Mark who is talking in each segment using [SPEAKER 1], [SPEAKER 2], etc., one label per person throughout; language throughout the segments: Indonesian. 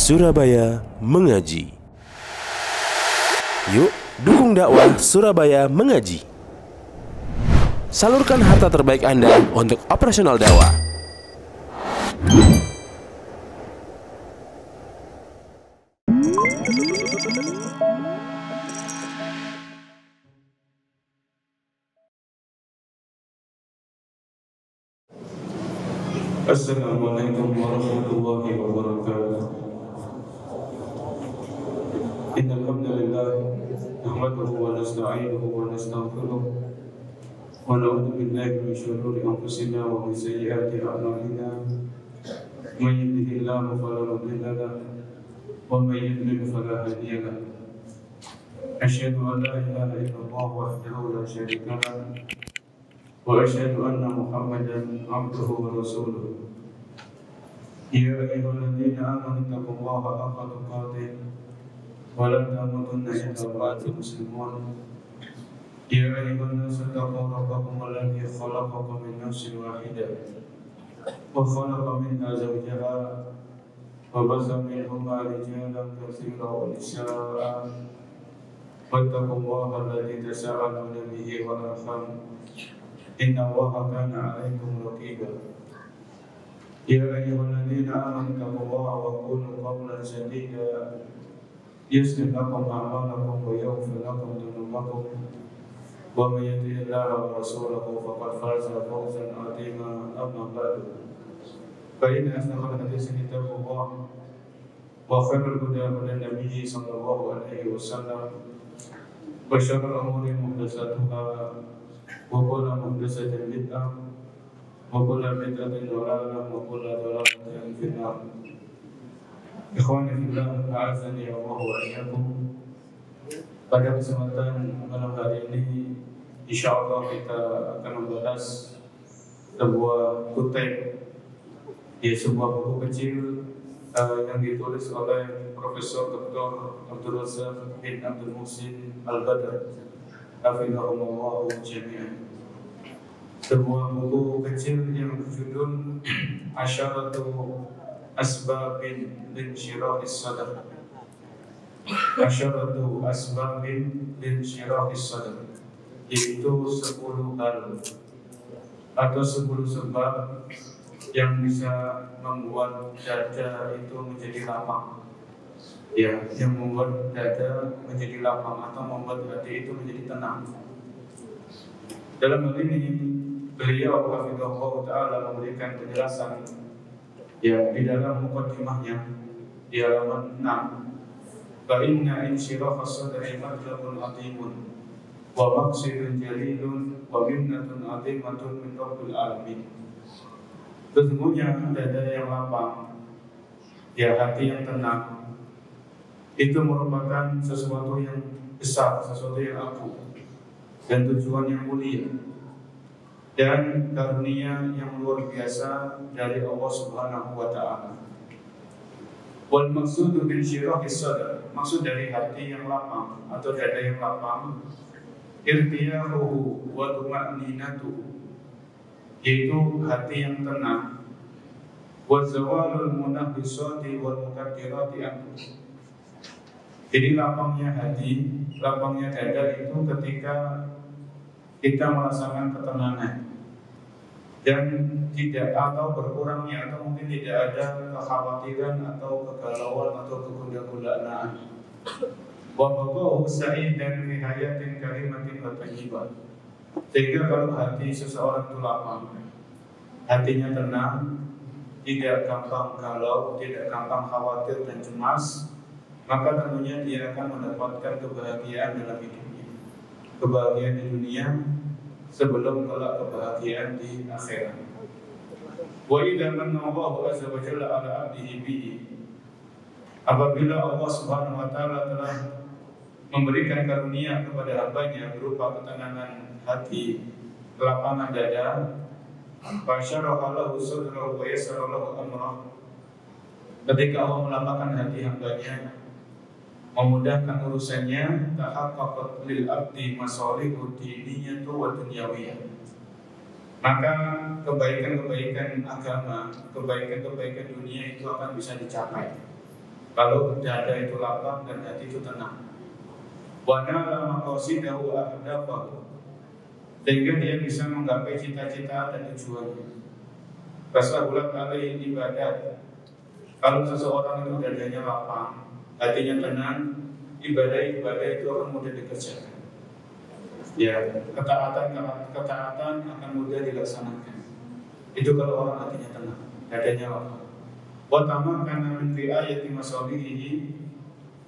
[SPEAKER 1] Surabaya Mengaji. Yuk, dukung dakwah Surabaya Mengaji. Salurkan harta terbaik Anda untuk operasional dakwah.
[SPEAKER 2] Assalamualaikum warahmatullahi wabarakatuh. Innal hamdalillah nahmaduhu wa nasta'inuhu wa nastaghfiruh wa na'udzu billahi min shururi anfusina wa min sayyiati a'malina. Man yahdihillahu fala mudilla lahu wa man yudlil fala hadiya lahu. Asyhadu an la ilaha illallah wahdahu la syarika lahu wa asyhadu anna Muhammadan abduhu wa rasuluh. Ya ayyuhalladzina amanu taqullaha haqqa tuqatih wa la tamutunna illa wa antum muslimun. Ya ayyuhan nasu taqu rabbakum alladzi khalaqakum min nafsin wahidah wa khalaqa minha zawjaha wa bassa minhuma rijalan katsiran wa nisaa'a wattaqullaha alladzi tasaaluna bihi wal arham inna Allaha kana 'alaykum raqiba. Ya ayyuhalladzina amanu taqullaha wa qulu qawlan sadida yuslih lakum a'malakum wa yaghfir lakum dhunubakum wa may yuti'illaha wa rasulahu faqad faza fawzan 'azima. Amma ba'du, fa inna asdaqal hadiisi kitabullah wa khairal huda hudan nabiyyi sallallahu alaihi wasallam wa syarrul umuri muhdatsatuha wa kullu muhdatsatin bid'ah wa kullu bid'atin dhalalah wa kullu dhalalatin fin nar. Ikhwani fillah, a'azzani Allah wa iyyakum. Pada kesempatan malam hari ini, insyaallah kita akan membahas sebuah kutip, sebuah buku kecil yang ditulis oleh Profesor Dr. Abdul Razak bin Abdul Muhsin Al-Badr, hafizahullah jami'an. Sebuah buku kecil yang berjudul Asyaratu Asbabin Linsyirahis Sadr. Asyaratu Asbabin Linsyirahis Sadr, yaitu 10 hal atau 10 sebab yang bisa membuat dada itu menjadi lapang. Yang membuat dada menjadi lapang atau membuat hati itu menjadi tenang. Dalam hal ini beliau hafizahullah ta'ala memberikan penjelasan di dalam muqaddimahnya di halaman 6. Fa inna insyirahas sadri marjabun atimun wa maqsidun jalilun wa minnatun atimatun min rabbil alamin. Sesungguhnya dada yang lapang, hati yang tenang, itu merupakan sesuatu yang besar, sesuatu yang agung dan tujuan yang mulia dan karunia yang luar biasa dari Allah Subhanahu wa ta'ala. Wal maqsudu bil syirahis sadr, maksud dari hati yang lapang atau dada yang lapang, irtiyahu wa tuma'ninatuhu, yaitu hati yang tenang, wa zawalul munafisati wal mukaddirati anhu. Jadi lapangnya hati, lapangnya dada itu ketika kita merasakan ketenangan dan tidak atau berkurangnya atau mungkin tidak ada kekhawatiran atau kegalauan atau kegundah-gundahan. Wa baqahu sa'idan fi hayatin karimatin wa thayyibah. Sehingga kalau hati seseorang itu lapang, hatinya tenang, tidak gampang galau, tidak gampang khawatir dan cemas, maka tentunya dia akan mendapatkan kebahagiaan dalam hidupnya, kebahagiaan di dunia sebelum kelak kebahagiaan di akhirat. Wa idza manna Allahu azza wa jalla ala 'abdihi bihi, apabila Allah Subhanahu wa taala telah memberikan karunia kepada hambanya berupa ketenangan hati, kelapangan dada, fasyaraha lahu sadrahu wa yassara lahu amrah. Ketika Allah melapangkan hati hambanya, memudahkan urusannya, tahaqqaqat lil abdi masalihu diniyatu wa dunyawiyah. Maka kebaikan-kebaikan agama, kebaikan-kebaikan dunia itu akan bisa dicapai. Kalau dada itu lapang dan hati itu tenang. Wa nala maqasidahu wa ahdafahu, sehingga dia bisa menggapai cita-cita dan tujuannya. Fasahulat alaihi ibadat. Kalau seseorang itu dadanya lapang, hatinya tenang, ibadah-ibadah itu akan mudah dikerjakan. Ya, ketaatan akan mudah dilaksanakan. Itu kalau orang hatinya tenang, dadanya lapang. Wa tamakkana min riayati masalihi,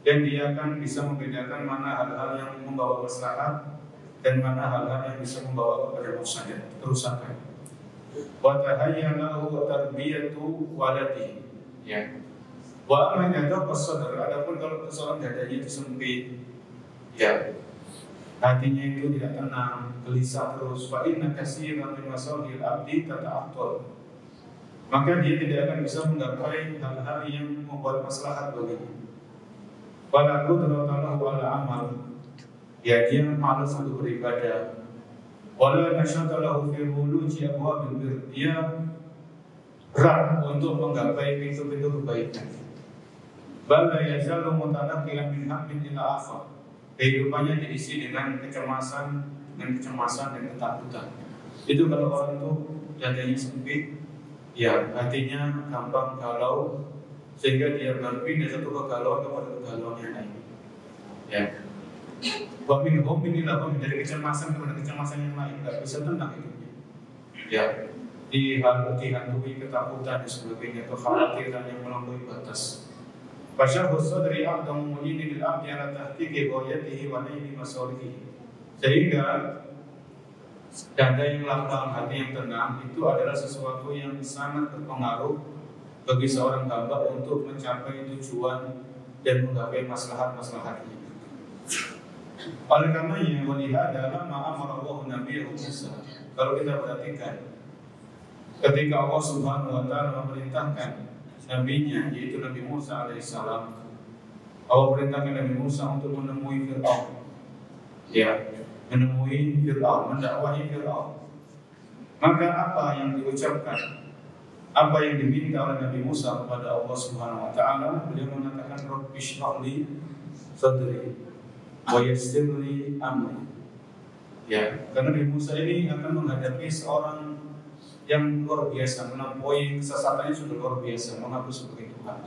[SPEAKER 2] dan dia akan bisa membedakan mana hal-hal yang membawa maslahat dan mana hal-hal yang bisa membawa kepada mufsadat, kerusakan. Wa tahayya lahu tarbiyatu waladi, ya. Wa man yadqa sadr, adapun kalau seorang dadanya itu sempit, ya, hatinya itu tidak tenang, gelisah terus, fa inna katsiran min masalihil abdi tata'attal, maka dia tidak akan bisa menggapai hal-hal yang membuat maslahat baginya. Wala qudrata lahu ala amal, ya dia malas untuk beribadah. Wala nasyata lahu fi wuluji abwabil bir, dia berat untuk menggapai pintu-pintu kebaikan. Bala yazalu mutanaqqilan min hammin ila akhar, kehidupannya diisi dengan kecemasan dan ketakutan. Itu kalau orang itu dadanya sempit, ya hatinya gampang galau, sehingga dia berpindah satu kegalauan kepada kegalauan yang lain. Ya. Wa min hummin ila hummin, dari kecemasan kepada kecemasan yang lain, tidak bisa tenang hidupnya. Ya. Dihantui ketakutan dan sebagainya, kekhawatiran yang melampaui batas. Fasyahu sadri a'damu mu'ini lil abdi ala tahqiqi ghayatihi wa naili masalihi. Sehingga dada yang lapang, hati yang tenang itu adalah sesuatu yang sangat berpengaruh bagi seorang hamba untuk mencapai tujuan dan menggapai maslahat-maslahatnya. Oleh karenanya, walihada lama amara Allah Nabiyahu Musa. Kalau kita perhatikan, ketika Allah Subhanahu wa taala memerintahkan nabinya, yaitu Nabi Musa alaihissalam, Allah perintahkan Nabi Musa untuk menemui Fir'aun. Ya, menemui Fir'aun, mendakwahi Fir'aun. Maka apa yang diucapkan, apa yang diminta oleh Nabi Musa kepada Allah Subhanahu wa taala? Beliau mengatakan, Rabbi shrah li sadri wa yassir li amri. Ya, karena Nabi Musa ini akan menghadapi seorang yang luar biasa, melampaui kesesatannya sudah luar biasa, mengaku sebagai Tuhan,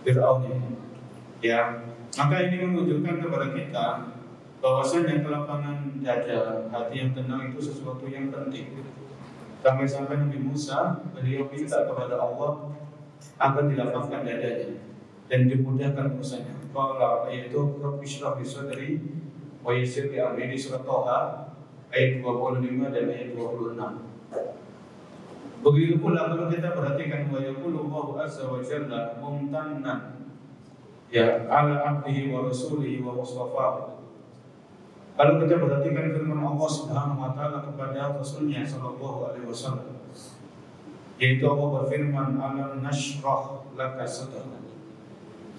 [SPEAKER 2] Fir'aun ini. Ya, maka ini menunjukkan kepada kita bahwasanya kelapangan dada, hati yang tenang itu sesuatu yang penting. Sampai-sampai Nabi Musa, beliau minta kepada Allah agar dilapangkan dadanya dan dimudahkan urusannya. Qala, yaitu Rabbi shrah li sadri wa yassir li amri, di surat Thaha ayat 25 dan ayat 26. Begitu pula kalau kita perhatikan, wa yaqulu Allahu azza wa jalla mumtannan ya ala abdihi wa rasulihi wa mustafahu. Kalau kita perhatikan firman Allah Subhanahu wa taala kepada Rasulnya sallallahu alaihi wasallam, yaitu Allah berfirman, alam nashrah laka sadrak.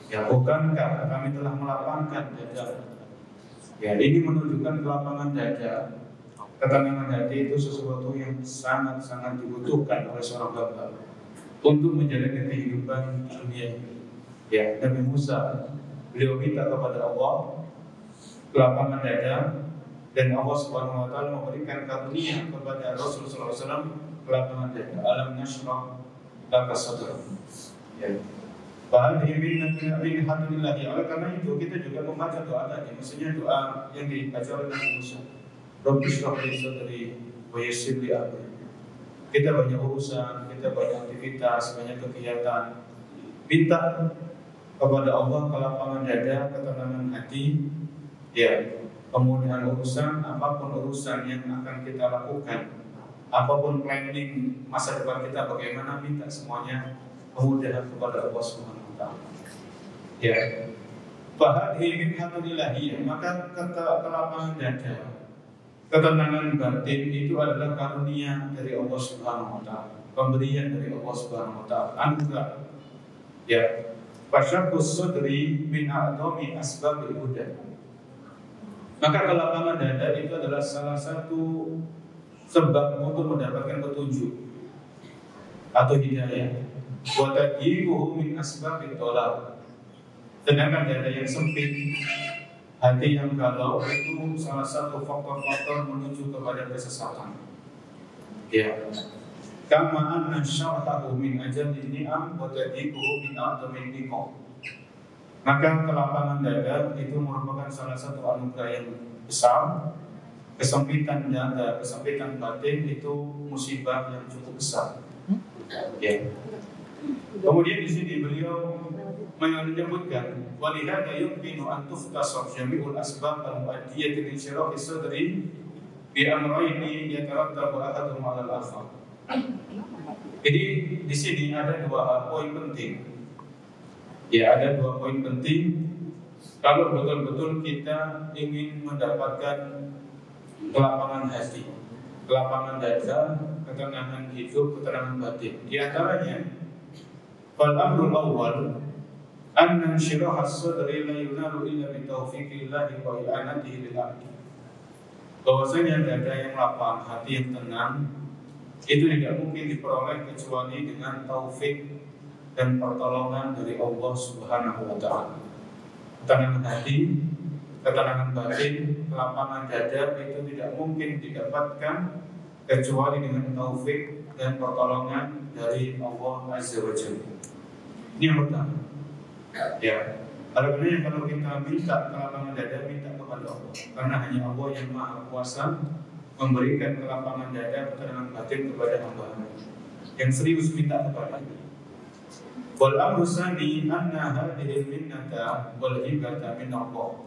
[SPEAKER 2] Ya, bukankah kami telah melapangkan dada? Ya, ini menunjukkan kelapangan dada. Ketenangan hati itu sesuatu yang sangat-sangat dibutuhkan oleh seorang hamba untuk menjalani kehidupan dunia ini. Ya, Nabi Musa, beliau minta kepada Allah kelapangan dada, dan Allah Subhanahu wa taala memberikan karunia kepada Rasul sallallahu alaihi wasallam kelapangan dada. Alam nashrah laka sadrak. Ya. Bahkan min hadlillahi. Oleh karena itu kita juga membaca doa tadi, maksudnya doa yang dibaca oleh Nabi Musa. Rabbi shrah li sadri wa yassir li amri. Kita banyak urusan, kita banyak aktivitas, banyak kegiatan. Minta kepada Allah kelapangan dada, ketenangan hati, ya, kemudahan urusan, apapun urusan yang akan kita lakukan, apapun planning masa depan kita bagaimana, minta semuanya kemudahan kepada Allah Subhanahu wa taala. Ya. Fahadhi min hadlillah, maka kata kelapangan dada, ketenangan batin itu adalah karunia dari Allah Subhanahu wa taala, pemberian dari Allah Subhanahu wa taala, anugerah. Ya, fasyaqqus sadri min a'dhami asbabil huda. Maka kelapangan dada itu adalah salah satu sebab untuk mendapatkan petunjuk atau hidayah. Wa tadyiquhu min asbabil dhalal, Sedangkan dada yang sempit, hati yang galau itu salah satu faktor-faktor menuju kepada kesesatan. Ya. Kama anna syarhahu min ajalin ni'am wa tadiquhu min a'zamin niqam. Maka kelapangan dada itu merupakan salah satu anugerah yang besar. Kesempitan dada, kesempitan batin itu musibah yang cukup besar. Ya. Kemudian di sini beliau menyebutkan walihada yumkinu an tuftasar jami'ul asbab al-mu'addiyati li insyirahi sadri bi amrayni yatarattabu ahaduhum 'ala al-akhar. Jadi di sini ada dua poin penting. Ya, ada dua poin penting kalau betul-betul kita ingin mendapatkan kelapangan hati, kelapangan dada, ketenangan hidup, ketenangan batin. Di antaranya fal amrul awwal anna insyirah as-sadri la yunalu illa bi taufiqillahi wa i'anatihi lil 'abd. Bahwasanya dada yang lapang, hati yang tenang itu tidak mungkin diperoleh kecuali dengan taufik dan pertolongan dari Allah Subhanahu wa taala. Ketenangan hati, ketenangan batin, kelapangan dada itu tidak mungkin didapatkan kecuali dengan taufik dan pertolongan dari Allah Azza wa Jalla. Ini yang pertama. Ya, karena kalau kita minta kelapangan dada, minta kepada Allah, karena hanya Allah yang Maha Kuasa memberikan kelapangan dada, ketenangan batin kepada hamba-Nya yang serius minta kepada-Nya. Wal amru tsani anna hadhihi minnata wal hibata min Allah.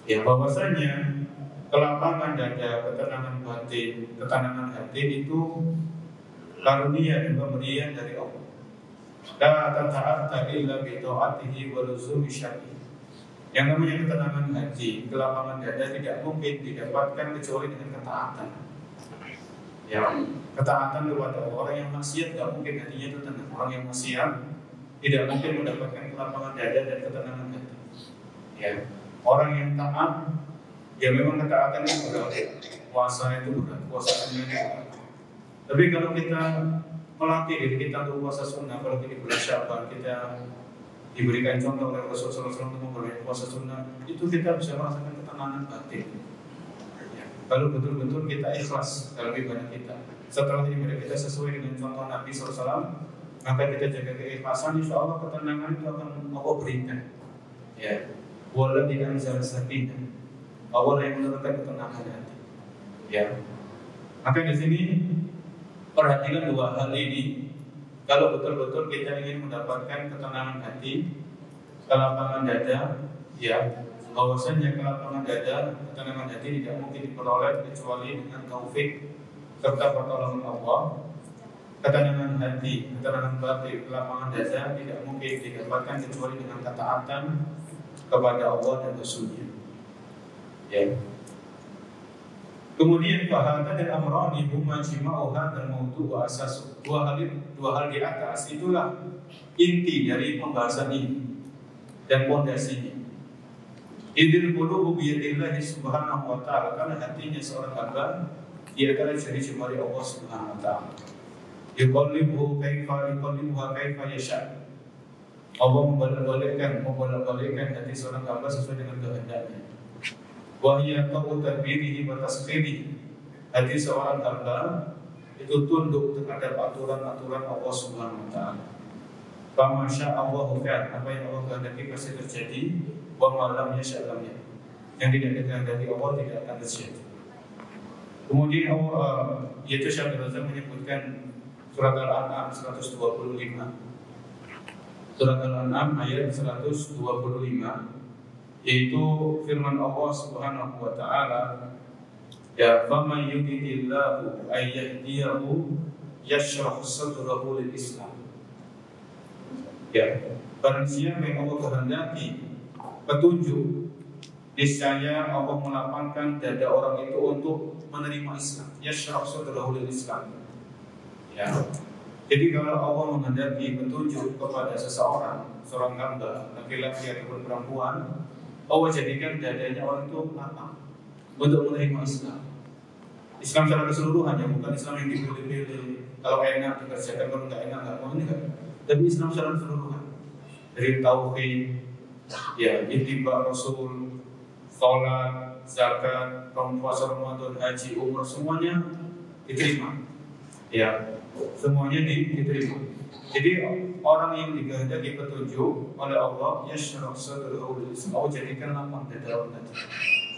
[SPEAKER 2] Ya, bahwasanya kelapangan dada, ketenangan batin, ketenangan hati itu karunia dan pemberian dari Allah. La tata'atta illa bi ta'atihi wa luzumi syar'i. Yang namanya ketenangan hati, kelapangan dada tidak mungkin didapatkan kecuali dengan ketaatan. Ya, ketaatan kepada orang yang maksiat tidak mungkin hatinya itu tenang. Orang yang maksiat tidak mungkin mendapatkan kelapangan dada dan ketenangan hati. Ya, orang yang taat, ya memang ketaatan itu berat, puasa itu berat, puasa sunnah itu berat. Tapi kalau kita melatih diri kita untuk puasa sunnah, kalau di bulan Syaban kita diberikan contoh oleh Rasulullah SAW untuk memperoleh puasa sunnah, itu kita bisa merasakan ketenangan batin. Ya. Kalau betul-betul kita ikhlas dalam ibadah kita, setelah ibadah kita sesuai dengan contoh Nabi SAW, maka kita jaga keikhlasan, insya Allah ketenangan itu akan Allah berikan. Ya, waladhi anzala sakinah, Allah yang menurunkan ketenangan hati. Ya, maka di sini perhatikan dua hal ini. Kalau betul-betul kita ingin mendapatkan ketenangan hati, kelapangan dada, ya, bahwasanya kelapangan dada, ketenangan hati tidak mungkin diperoleh kecuali dengan taufik serta pertolongan Allah. Ketenangan hati, ketenangan batin, kelapangan dada tidak mungkin didapatkan kecuali dengan ketaatan kepada Allah dan Rasul-Nya. Ya. Kemudian fahada dan amrani huma jima'u hadzal mawdu' wa asas. Dua hal di atas itulah inti dari pembahasan ini dan pondasinya. Idil qulubu bi yadillahi subhanahu wa ta'ala, karena hatinya seorang hamba dia adalah jari-jemari Allah Subhanahu wa ta'ala. Yuqallibuha kaifa yasha. Allah membolak-balikkan hati seorang hamba sesuai dengan kehendaknya. Wa hiya ta'u tadbirihi wa tasqirihi. Hati seorang hamba itu tunduk terhadap aturan-aturan Allah Subhanahu wa taala. Fa masya Allahu kan, apa yang Allah kehendaki pasti terjadi, wa ma lam yasha lam yakun. Yang tidak dikehendaki Allah tidak akan terjadi. Kemudian Allah, yaitu Syekh Razak menyebutkan surat Al-An'am 125. Surat Al-An'am ayat 125, yaitu firman Allah Subhanahu wa taala, ya faman yuridillahu ay yahdiyahu yashrah sadrahu lil Islam. Ya, barang siapa yang Allah kehendaki petunjuk, niscaya Allah melapangkan dada orang itu untuk menerima Islam. Yashrah sadrahu lil Islam. Ya. Jadi kalau Allah menghendaki petunjuk kepada seseorang, seorang hamba, laki-laki ataupun perempuan, Allah jadikan dadanya orang itu lapang untuk menerima Islam. Islam secara keseluruhan, ya, bukan Islam yang dipilih-pilih. Kalau enak dikerjakan, kalau nggak enak nggak mau, enggak. Tapi Islam secara keseluruhan, dari tauhid, ya ittiba Rasul, sholat, zakat, puasa Ramadan, haji, umrah, semuanya diterima. Ya, semuanya diterima. Jadi orang yang dikehendaki petunjuk oleh Allah, yashrah sadrahu lil Islam, Allah jadikan lapang dada orang tadi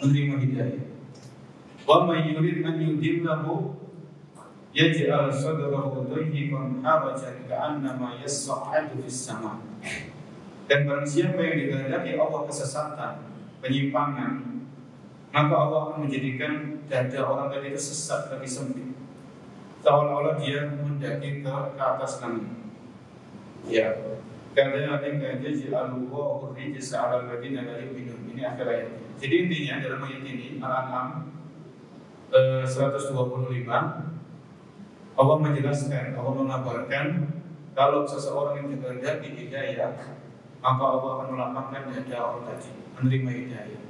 [SPEAKER 2] menerima hidayah. Wa may yurid an yudillahu yaj'al sadrahu dayyiqan harajan ka'annama yas'adu fis sama'. Dan barang siapa yang dikehendaki Allah kesesatan, penyimpangan, maka Allah akan menjadikan dada orang tadi itu sesat lagi sempit, seolah-olah dia mendaki ke atas langit. Ya, karena ada yang kaya ja'alullahu rijsa 'alal ladina la yu'minun. Ini akhir ayat. Jadi intinya dalam ayat ini Al-An'am 125 Allah menjelaskan, Allah mengabarkan kalau seseorang yang dikehendaki hidayah, maka Allah akan melapangkan dada orang tadi menerima hidayah.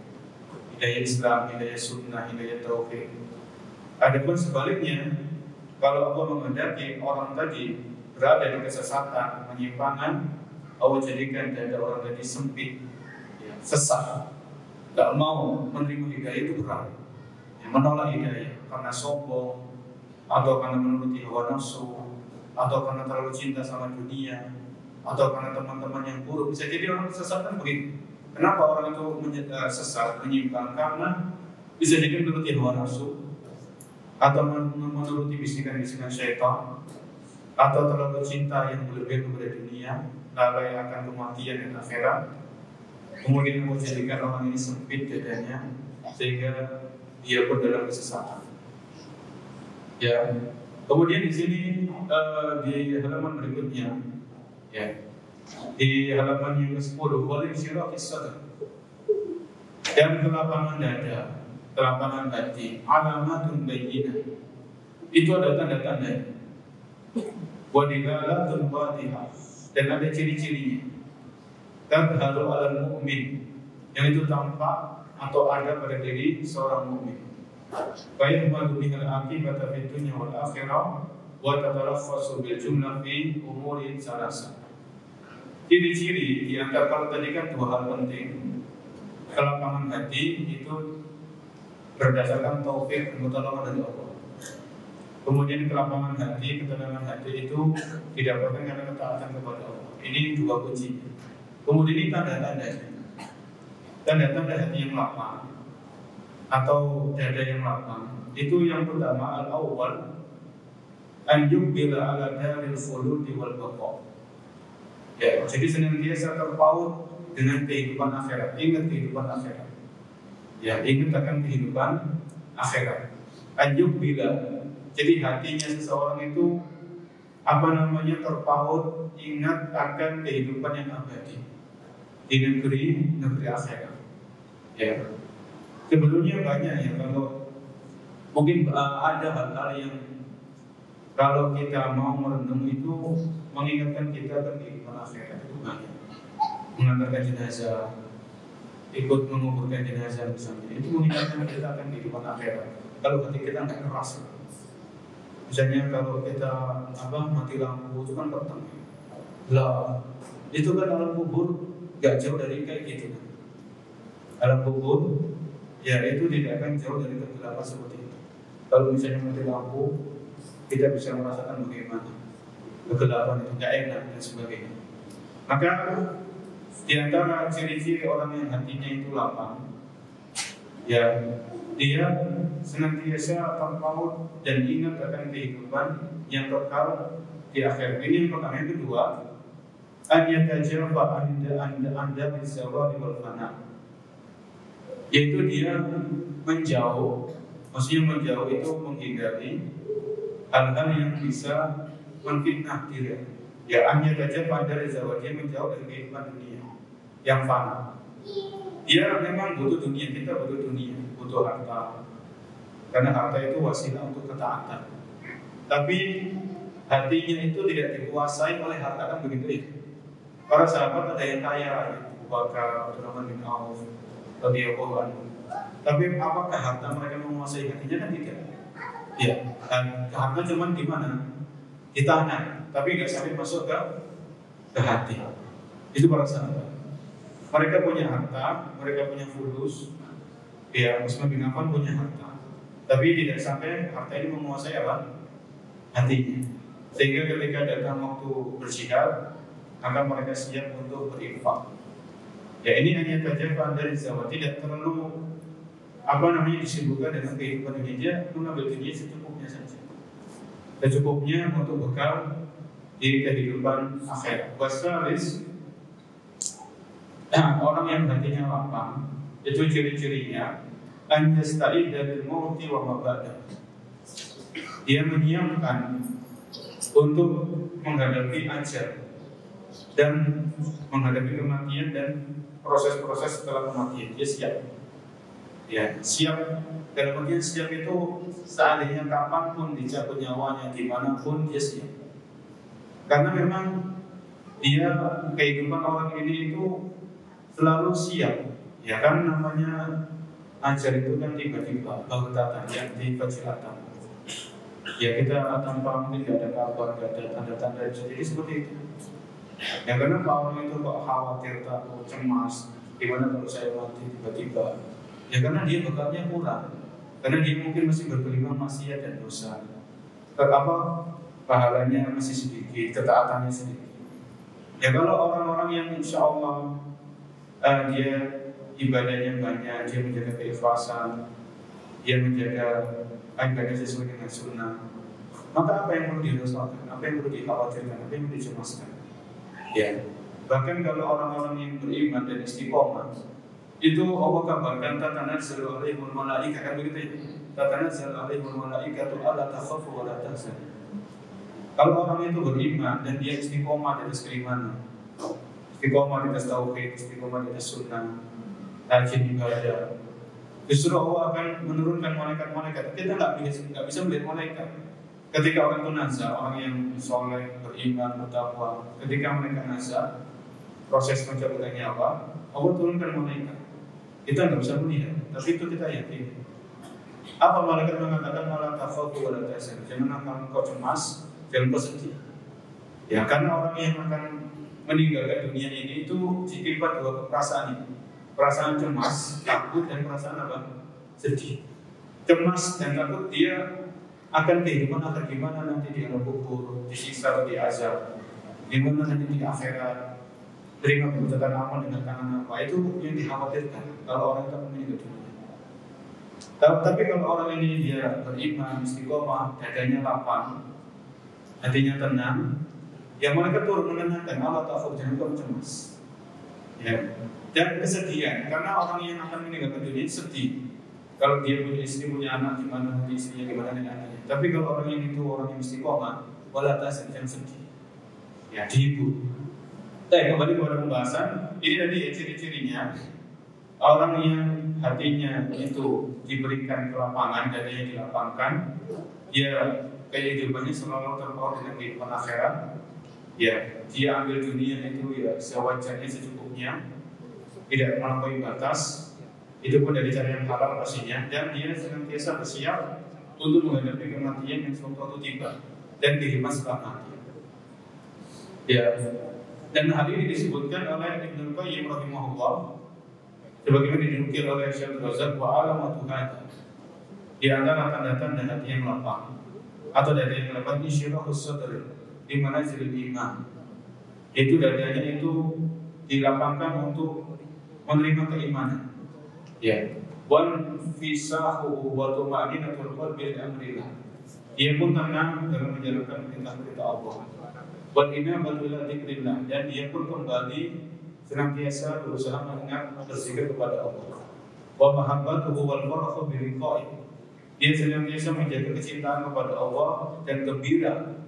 [SPEAKER 2] Hidayah Islam, hidayah sunnah, hidayah tauhid. Adapun sebaliknya, kalau Allah menghendaki orang tadi berada di kesesatan, penyimpangan, Allah jadikan dada orang tadi sempit, ya, sesat, tidak mau menerima hidayah itu berat, ya, menolak hidayah karena sombong, atau karena menuruti hawa nafsu, atau karena terlalu cinta sama dunia, atau karena teman-teman yang buruk. Bisa jadi orang sesat kan begitu. Kenapa orang itu sesat, menyimpang? Karena bisa jadi menuruti hawa nafsu, atau menuruti bisikan-bisikan syaitan, atau terlalu cinta yang berlebihan kepada dunia, lalai akan kematian dan akhirat. Kemudian menjadikan orang ini sempit dadanya sehingga dia pun dalam kesesatan. Ya. Kemudian di sini di halaman berikutnya, ya, di halaman yang ke-10, wal insyirahis sadr, dan kelapangan dada, kelapangan hati, alamatun bayyinah, itu ada tanda-tandanya. Wa dilalatun wadihah, dan ada ciri-cirinya. Tadharu alal mu'min, yang itu tampak atau ada pada diri seorang mukmin. Fayahmadu bihal aqibata fid dunya wal akhirah wa tatalaffasu bil jumlah fi umurin salasa. Ciri-ciri di antara, kalau tadi kan dua hal penting. Kelapangan hati itu berdasarkan taufik dan pertolongan dari Allah. Kemudian kelapangan hati, ketenangan hati itu didapatkan karena ketaatan kepada Allah. Ini dua kunci. Kemudian ini tanda-tandanya. Tanda-tanda hati yang lapang atau dada yang lapang itu yang pertama, al-awwal an yuqbila ala daril khuludi wal baqa. Ya, jadi senantiasa terpaut dengan kehidupan akhirat. Ingat kehidupan akhirat. Ya, ingat akan kehidupan akhirat. An yuqbila, jadi hatinya seseorang itu terpaut ingat akan kehidupan yang abadi di negeri akhirat. Ya. Sebelumnya banyak ya, kalau mungkin ada hal-hal yang kalau kita mau merenung itu mengingatkan kita ke kehidupan akhirat itu banyak. Mengantarkan jenazah, ikut menguburkan jenazah misalnya, itu mengingatkan kita akan kehidupan akhirat. Kalau hati kita nggak keras, misalnya kalau kita mati lampu itu kan petang, lah itu kan alam kubur nggak jauh dari kayak gitu. Alam kubur ya itu tidak akan jauh dari kegelapan seperti itu. Kalau misalnya mati lampu, kita bisa merasakan bagaimana kegelapan itu, tidak enak dan sebagainya. Maka di antara ciri-ciri orang yang hatinya itu lapang, ya dia senantiasa terpaut dan ingat akan kehidupan yang kekal di akhir. Ini yang pertama. Yang kedua, an yatajafa anda bizawali wal fana, yaitu dia menjauh, maksudnya menjauh itu menghindari hal-hal yang bisa menfitnah diri. Ya, hanya saja pada zawal, dia menjauh dari kehidupan dunia yang fana. Dia memang butuh dunia, kita butuh dunia, butuh harta, karena harta itu wasilah untuk ketaatan. Tapi hatinya itu tidak dikuasai oleh harta, kan begitu ya. Para sahabat ada yang kaya, Abu Bakar, Abdurrahman bin Auf, radhiyallahu anhu. Tapi apakah harta mereka menguasai hatinya? Kan tidak. Ya, dan harta cuma di mana? Di tangan, tapi nggak sampai masuk ke hati. Itu para sahabat. Mereka punya harta, mereka punya fulus. Ya, Utsman bin Affan punya harta, tapi tidak sampai harta ini menguasai apa? Hatinya. Sehingga ketika datang waktu berjihad, maka mereka siap untuk berinfak. Ya, ini hanya tajafan dari zawat, tidak terlalu disibukkan dengan kehidupan dunia. Dia mengambil dunia secukupnya saja, secukupnya untuk bekal di kehidupan akhirat. Wasalis, orang yang hatinya lapang, itu ciri-cirinya an yasta'idda bil mauti wa ma ba'da. Dia menyiapkan untuk menghadapi ajal dan menghadapi kematian dan proses-proses setelah kematian. Dia siap. Ya, siap dalam artian siap itu seandainya kapanpun dicabut nyawanya, dimanapun dia siap. Karena memang dia kehidupan orang ini itu selalu siap. Ya kan, namanya ajar itu kan tiba-tiba baghtatan yang difajilatan. Ya, kita tanpa mungkin tidak ada kabar, tidak ada tanda-tanda, jadi seperti itu. Ya, karena orang itu kok khawatir, takut, cemas, gimana kalau saya mati tiba-tiba. Ya, karena dia bekalnya kurang, karena dia mungkin masih bergelimang maksiat dan dosa. Pahalanya masih sedikit, ketaatannya sedikit. Ya, kalau orang-orang yang insya Allah dia ibadahnya banyak, dia menjaga keikhlasan, dia menjaga ibadah sesuai dengan sunnah, maka apa yang perlu dirisaukan, apa yang perlu dikhawatirkan, apa yang perlu dicemaskan? Ya, bahkan kalau orang-orang yang beriman dan istiqomah, itu Allah kabarkan tatanazzalu alaihimul malaikah, kan begitu ya? Tatanazzalu alaihimul malaikatu alla takhafu wa la tahzanu. Kalau orang itu beriman dan dia istiqomah di atas keimanan, istiqomah di atas tauhid, istiqomah di atas sunnah, rajin ibadah, justru Allah akan menurunkan malaikat-malaikat. Kita nggak bisa melihat malaikat. Ketika orang itu nazar, orang yang soleh, beriman, bertakwa, ketika mereka nazar, proses pencabutan nyawa, Allah turunkan malaikat. Kita nggak bisa melihat, tapi itu kita yakin. Apa malaikat mengatakan malah takhafu wa la tahzan? Jangan engkau cemas, jangan engkau sedih. Ya, karena orang yang akan meninggalkan dunia ini itu ditimpa dua perasaan ini. Perasaan cemas, takut, dan perasaan apa? Sedih. Cemas dan takut dia akan kehidupan akan gimana nanti di alam kubur, disiksa atau diazab, gimana nanti di akhirat, terima keputusan amal dengan tangan apa, itu yang dikhawatirkan kalau orang itu meninggal dunia. Tapi kalau orang ini dia beriman, istiqomah, dadanya lapang, hatinya tenang, yang mereka turun menenangkan, Allah ta'ala jangan kau cemas. Ya. Dan kesedihan, karena orang yang akan meninggalkan dunia sedih. Kalau dia punya istri, punya anak, gimana nanti istrinya, gimana dengan anaknya. Tapi kalau orang yang itu orang yang istiqomah, wala tahzan, jangan sedih. Ya, dihibur. Kembali kepada pembahasan, ini tadi ciri-cirinya orang yang hatinya itu diberikan kelapangan, dadanya dilapangkan, dia kehidupannya selalu terpaut dengan kehidupan akhirat. Ya, dia ambil dunia itu ya sewajarnya, secukupnya, tidak melampaui batas. Itu pun dari cara yang halal pastinya, dan dia senantiasa bersiap untuk menghadapi kematian yang suatu waktu tiba dan kehidupan setelah mati. Ya, dan hal ini disebutkan oleh Ibnu Qayyim rahimahullah, sebagaimana dinukil oleh Syekh Razak wa alamatu hada. Di antara tanda-tanda hati yang lapang atau dada yang lapang, insyirahus sadr di manazilil iman. Itu dadanya itu dilapangkan untuk menerima keimanan. Ya, wan fisahu wa tuma'ninatul qalbi li amrillah. Dia pun tenang dalam menjalankan perintah-perintah Allah. Wan inabatu ila dzikrillah, dan dia pun kembali senantiasa berusaha mengingat berzikir kepada Allah. Wa mahabbatuhu wal farahu bi liqa'i. Dia senantiasa menjaga kecintaan kepada Allah dan gembira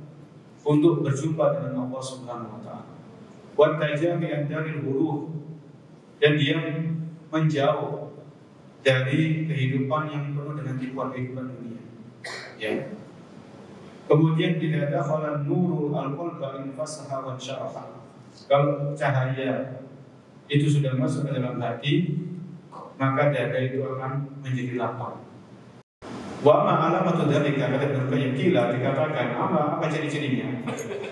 [SPEAKER 2] untuk berjumpa dengan Allah Subhanahu wa taala. Wa tajabi an daril ghurur, dan dia menjauh dari kehidupan yang penuh dengan tipuan kehidupan dunia. Ya. Kemudian tidak ada khalan nurul al-qalba in fasaha wa syaraha. Kalau cahaya itu sudah masuk ke dalam hati, maka dada itu akan menjadi lapang. Wa ma alamatu dzalika, kata Ibnu Qayyim, dikatakan apa ciri-cirinya?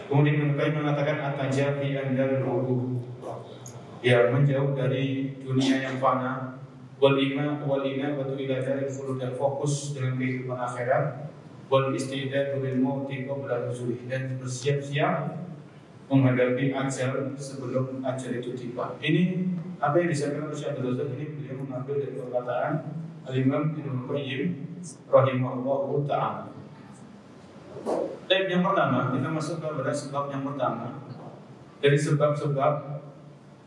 [SPEAKER 2] Kemudian Ibnu Qayyim mengatakan at-tajabi andal ruh. ya menjauh dari dunia yang fana, wal inabatu ila daril khulud, dan fokus dengan kehidupan akhirat, wal istidadu lil mauti qabla nuzulih, dan bersiap-siap menghadapi ajal sebelum ajal itu tiba. Ini apa yang disampaikan oleh Syekh Abdul Razak, ini beliau mengambil dari perkataan Al-Imam Ibnu Qayyim rahimahullahu ta'ala. Yang pertama, kita masuk kepada sebab yang pertama dari sebab-sebab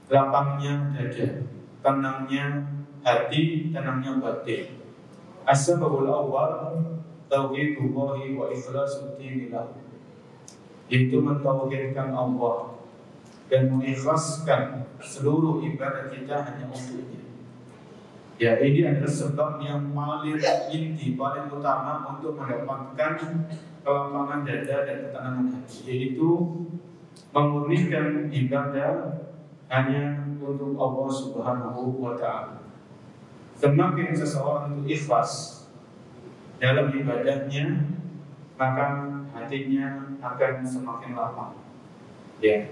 [SPEAKER 2] lapangnya dada, tenangnya hati, tenangnya batin. As-sababul awwal tauhidullahi wa ikhlasu dinillah, yaitu mentauhidkan Allah dan mengikhlaskan seluruh ibadah kita hanya untuknya. Ya, ini adalah sebab yang paling inti, paling utama untuk mendapatkan kelapangan dada dan ketenangan hati, yaitu memurnikan ibadah hanya untuk Allah Subhanahu wa Ta'ala. Semakin seseorang itu ikhlas dalam ibadahnya, maka hatinya akan semakin lapang. Ya,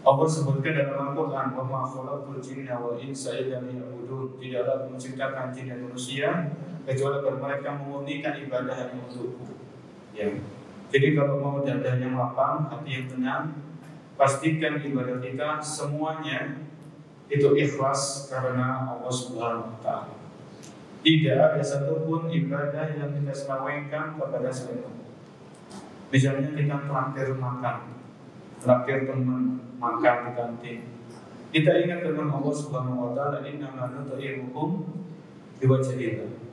[SPEAKER 2] Allah sebutkan dalam Al-Quran, wa ma khalaqtul jinna wal insa illa liya'budun, tidaklah menciptakan jin dan manusia kecuali agar mereka memurnikan ibadah hanya untukku. Ya, jadi kalau mau dada yang lapang, hati yang tenang, pastikan ibadah kita semuanya itu ikhlas karena Allah Subhanahu wa Ta'ala. Tidak ada satupun ibadah yang kita selawengkan kepada selain Allah. Misalnya kita traktir makan, traktir teman makan di kantin, kita ingat firman Allah Subhanahu wa Ta'ala, innama nut'imukum liwajhillah.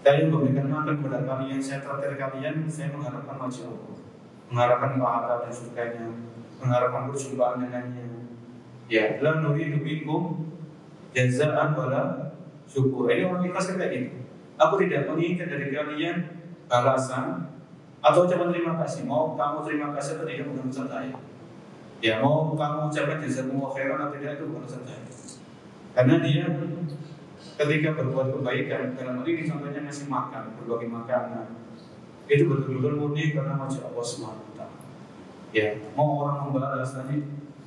[SPEAKER 2] Saya memberikan makan kepada kalian, saya traktir kalian, saya mengharapkan wajah Allah, mengharapkan pahala dan surganya, mengharapkan perjumpaan dengannya. Ya, la nuridu minkum jazaan wala syukur. Ini orang ikhlas kayak gitu. Aku tidak menginginkan dari kalian balasan atau ucapan terima kasih. Mau kamu terima kasih atau tidak, bukan urusan saya. Ya, mau kamu ucapkan jazakumullahu khairan atau tidak, itu bukan urusan saya. Karena dia ketika berbuat kebaikan, dalam hal ini contohnya ngasih makan, berbagi makanan, itu betul-betul murni karena wajah Allah Subhanahu wa Ta'ala. Ya, mau orang membalas tadi,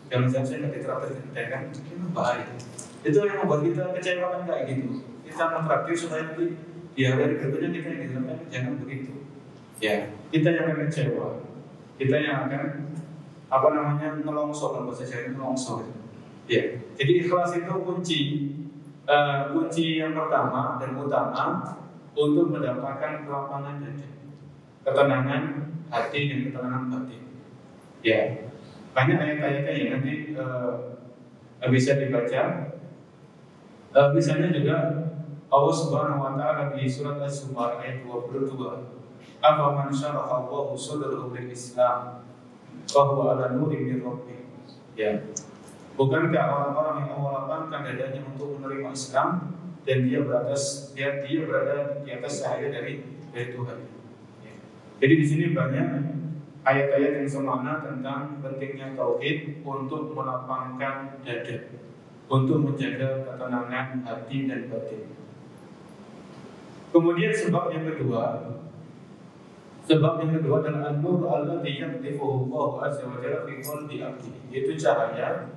[SPEAKER 2] jangan saya nggak ditraktir kan, itu bahaya. Itu yang membuat kita kecewa kan kayak gitu. Kita mentraktir supaya nanti di hari berikutnya kita yang ditraktir, jangan begitu. Ya, kita yang akan kecewa, kita yang akan ngelongso, kalau bahasa Jawa ngelongso. Ya, jadi ikhlas itu kunci yang pertama dan utama untuk mendapatkan kelapangan dada, ketenangan hati dan ketenangan batin. Ya, banyak ayat-ayatnya yang nanti bisa dibaca. Misalnya juga Allah Subhanahu wa Ta'ala di surat Az-Zumar ayat 22, afa man syaraha Allahu sadrahu lil Islam fa huwa ala nurin min rabbih. Ya, bukankah orang-orang yang Allah lapangkan dadanya untuk menerima Islam dan dia berada di atas cahaya dari Tuhan. Ya. Jadi di sini banyak ayat-ayat yang semakna tentang pentingnya tauhid untuk melapangkan dada, untuk menjaga ketenangan hati dan batin. Kemudian sebab yang kedua adalah an-nur alladzi yaqdhifuhu Allah azza wa jalla fi qalbi 'abdihi, yaitu cahaya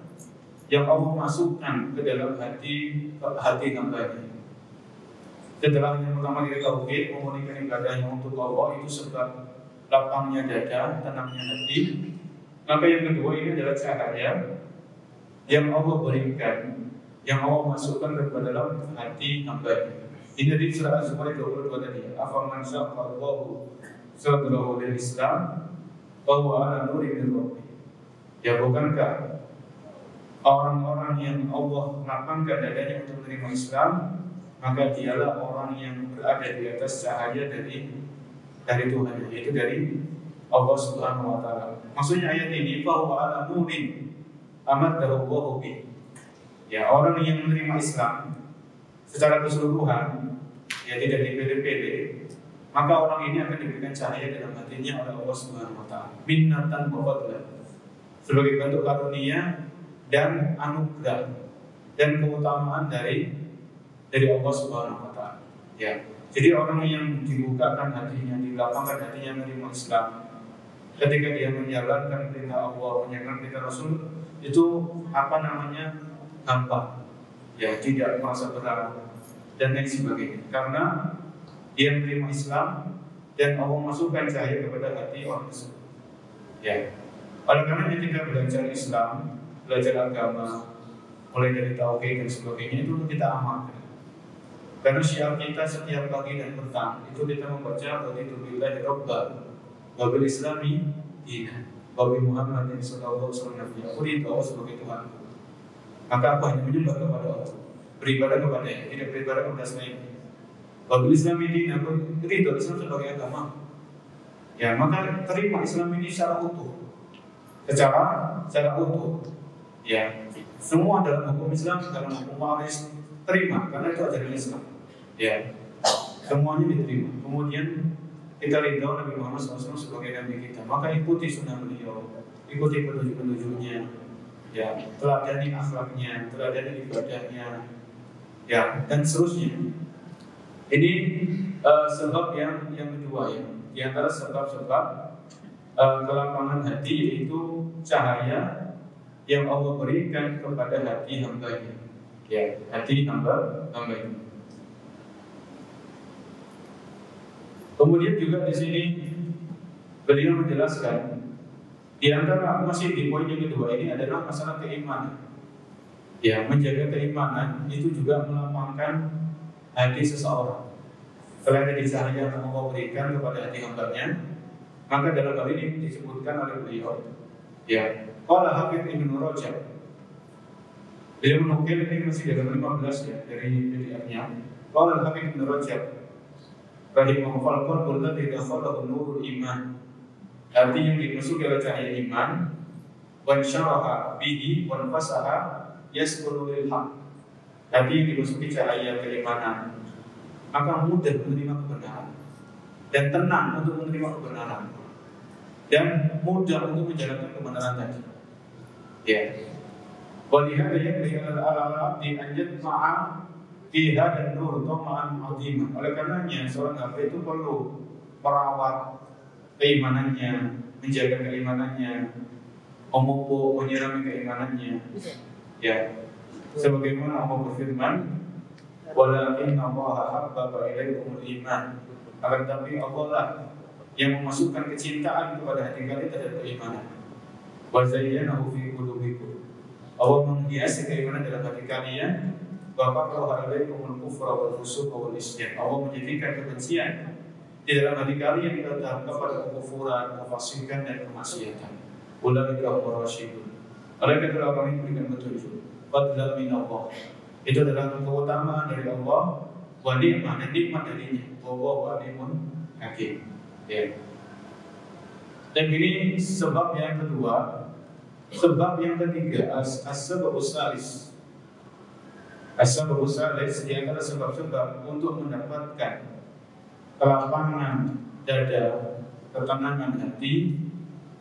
[SPEAKER 2] yang Allah masukkan ke dalam hati hamba-Nya. Setelah yang pertama dari tauhid, memurnikan ibadahnya untuk Allah, itu sebab lapangnya dada, tenangnya hati. Maka yang kedua ini adalah cahaya yang Allah berikan, yang Allah masukkan ke dalam hati hamba-Nya. Ini di surah Az-Zumar 22 tadi. Afaman syaqqa Allahu sadrahu lil Islam wa huwa ala nurin min rabbih. Ya, bukankah orang-orang yang Allah lapangkan dadanya untuk menerima Islam, maka dialah orang yang berada di atas cahaya dari Tuhan, yaitu dari Allah Subhanahu wa Ta'ala. Maksudnya ayat ini, fa huwa ala nurin amadahu Allahu bi. Ya, orang yang menerima Islam secara keseluruhan, ya tidak dipilih-pilih, maka orang ini akan diberikan cahaya dalam hatinya oleh Allah Subhanahu wa Ta'ala, minnatan wa fadlan, sebagai bentuk karunia dan anugerah dan keutamaan dari Allah Subhanahu wa Ta'ala. Ya, jadi orang yang dibukakan hatinya, dilapangkan hatinya menerima Islam, ketika dia menjalankan perintah Allah, menjalankan perintah Rasul, itu gampang, ya, tidak merasa berat dan lain sebagainya. Karena dia menerima Islam dan Allah masukkan cahaya kepada hati orang tersebut. Ya, oleh karena ketika belajar Islam, belajar agama, mulai dari tauhid dan sebagainya, itu kita amalkan. Karena syiar kita setiap pagi dan petang itu kita membaca raditu billahi rabban wa bil islami dinan wa bi Muhammadin sallallahu alaihi wasallam. Aku ridho sebagai Tuhan. Maka aku hanya menyembah kepada Allah, beribadah kepada-Nya, tidak beribadah kepada selainnya. Wa bil islami dinan, aku ridho Islam sebagai agama. Ya, maka terima Islam ini secara utuh. Secara utuh. Ya, semua dalam hukum Islam, dalam hukum waris terima karena itu ajaran Islam. Ya, semuanya diterima. Kemudian kita ridho Nabi Muhammad SAW sebagai Nabi kita. Maka ikuti sunnah beliau, ikuti petunjuk-petunjuknya, ya, teladani akhlaknya, teladani ibadahnya, ya, dan seterusnya. Ini sebab yang kedua, ya, di antara sebab-sebab kelapangan hati, yaitu cahaya yang Allah berikan kepada hati hamba-Nya. Ya, hati hamba-Nya. Kemudian juga di sini beliau menjelaskan di antara masih di poin yang kedua ini adalah masalah keimanan. Ya, menjaga keimanan itu juga melapangkan hati seseorang. Selain dari cahaya yang Allah berikan kepada hati hamba-Nya, maka dalam hal ini disebutkan oleh beliau, ya, qala Hafidz Ibnu Rajab. Beliau menukil ini masih dalam 15 ya dari ayatnya. Qala Hafidz Ibnu Rajab rahimahullah, qalbul ladzi dakhalahu nurul iman. Hati yang dimasuki oleh cahaya iman, wa syaraha bihi wa nafasaha yasqulu lil haq. Hati yang dimasuki cahaya keimanan, maka mudah menerima kebenaran dan tenang untuk menerima kebenaran dan mudah untuk menjalankan kebenaran tadi. Ya. Walihada yakri al-abdi an yatma'a fiha dan nur tama'an 'azima. Oleh karenanya seorang hamba itu perlu merawat keimanannya, menjaga keimanannya, memupuk, menyirami keimanannya. Ya. Sebagaimana Allah berfirman, walakinna Allaha habbaba ilaikumul iman. Akan tetapi Allah lah yang memasukkan kecintaan kepada hati kalian terhadap keimanan. Wa zayyanahu fi qulubikum. Allah menghiasi keimanan dalam hati kalian. Wa qarraha ilaikumul kufra wal fusuq wal isyan. Allah menjadikan kebencian di dalam hati kalian kepada kekufuran, kefasikan dan kemaksiatan. Ulaika humur rasyidun. Mereka adalah orang yang memberikan petunjuk. Fadlan min Allah. Itu adalah keutamaan dari Allah, wa ni'mah, dan nikmat darinya. Wallahu alimun hakim. Ya. Dan ini sebab yang kedua. Sebab yang ketiga, as-sababus salis. As-sababus salis di antara sebab-sebab untuk mendapatkan kelapangan dada, ketenangan hati,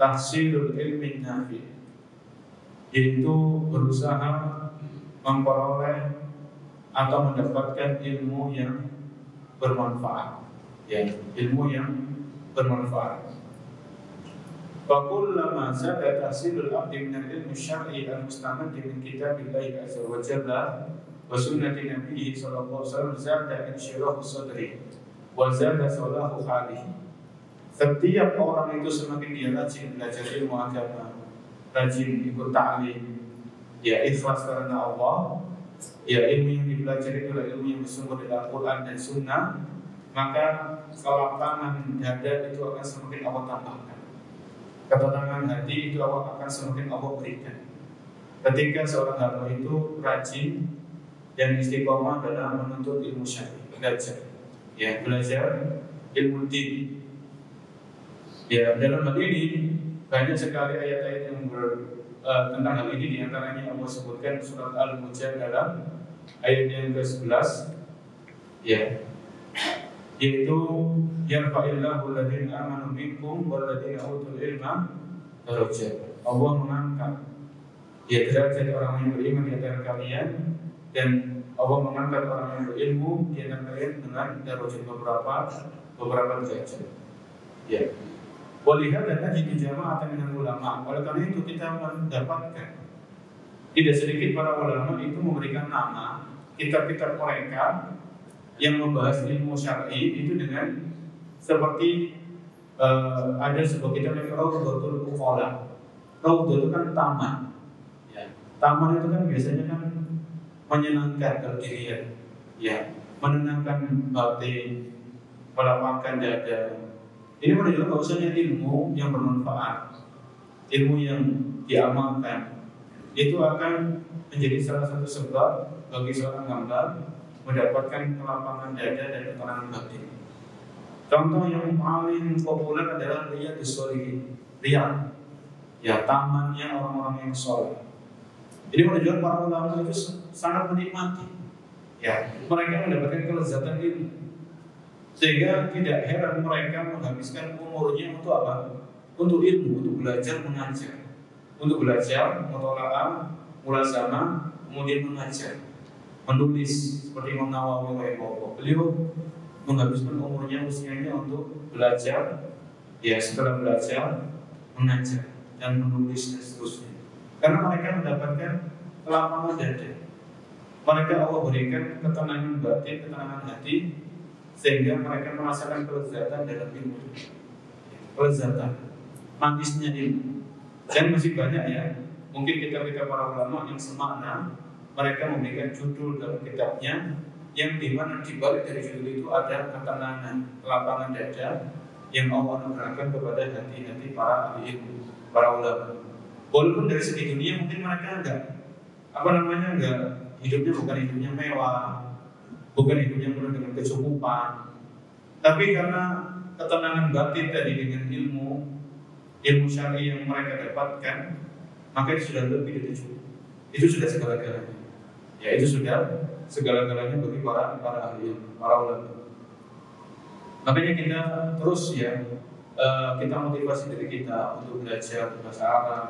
[SPEAKER 2] tahsilul ilmi nafi, yaitu berusaha memperoleh atau mendapatkan ilmu yang bermanfaat, ya, ilmu yang bermanfaat. Fakullama zada tahsilul abdi min al-ilmi syar'i al-mustamad min kitabillahi azza wa jalla wa sunnati nabiyhi sallallahu alaihi wasallam, zada insyirahu sadri wa zada salahu halihi. Setiap orang itu semakin dia rajin belajar ilmu agama, rajin ikut ta'lim, ya, ikhlas karena Allah, ya, ilmu yang dipelajari adalah ilmu yang bersumber dari Al-Quran dan Sunnah, maka kelapangan dada itu akan semakin Allah tambahkan. Ketenangan hati itu akan semakin Allah berikan. Ketika seorang hamba itu rajin dan istiqomah dalam menuntut ilmu syar'i, belajar, ya, belajar ilmu din. Ya, dalam hal ini banyak sekali ayat-ayat yang tentang hal ini. Di antaranya Allah sebutkan surat Al-Mujadalah ayat yang ke-11, ya, yaitu yarfa'illahu alladziina aamanu minkum walladziina utul ilma darajat. Allah mengangkat, ya, derajat orang yang beriman di antara kalian, dan Allah mengangkat orang yang berilmu di antara kalian dengan darajat beberapa derajat. Ya. Walihat dan haji dijama atau dengan ulama. Oleh karena itu kita mendapatkan tidak sedikit para ulama itu memberikan nama kitab-kitab mereka yang membahas ilmu syar'i itu dengan seperti ada sebuah kitab yang Rawdatul Uqala. Rawdah itu kan taman. Ya. Taman itu kan biasanya kan menyenangkan kalau dilihat, ya, menenangkan batin, melapangkan dada. Ini menunjukkan bahwasanya ilmu yang bermanfaat, ilmu yang diamalkan, itu akan menjadi salah satu sebab bagi seorang hamba mendapatkan kelapangan dada dan ketenangan batin. Contoh yang paling populer adalah Riyadhus Shalihin, Riyadh, ya, tamannya orang-orang yang soleh. Ini menunjukkan para ulama itu sangat menikmati, ya, mereka mendapatkan kelezatan ilmu. Sehingga tidak heran mereka menghabiskan umurnya untuk apa? Untuk ilmu, untuk belajar mengajar, untuk belajar mutola'ah, mulazamah, kemudian mengajar, menulis seperti Imam Nawawi rahimahullah. Beliau menghabiskan umurnya, usianya untuk belajar, ya, setelah belajar mengajar dan menulis dan seterusnya. Karena mereka mendapatkan kelapangan dada. Mereka Allah berikan ketenangan batin, ketenangan hati, sehingga mereka merasakan kelezatan dalam ilmu, kelezatan, manisnya ilmu. Dan masih banyak, ya, mungkin kita para ulama yang semakna, mereka memberikan judul dalam kitabnya yang dimana dibalik dari judul itu ada ketenangan, kelapangan dada yang Allah anugerahkan kepada hati-hati para ahli ilmu, para ulama. Walaupun dari segi dunia mungkin mereka enggak hidupnya bukan hidupnya mewah, bukan hidupnya penuh dengan kecukupan, tapi karena ketenangan batin tadi dengan ilmu syar'i yang mereka dapatkan, maka itu sudah lebih dari cukup. Itu sudah segala-galanya. Ya, itu sudah segala-galanya bagi para ahli ilmu, para ulama. Makanya kita terus, ya, kita motivasi diri kita untuk belajar bahasa Arab,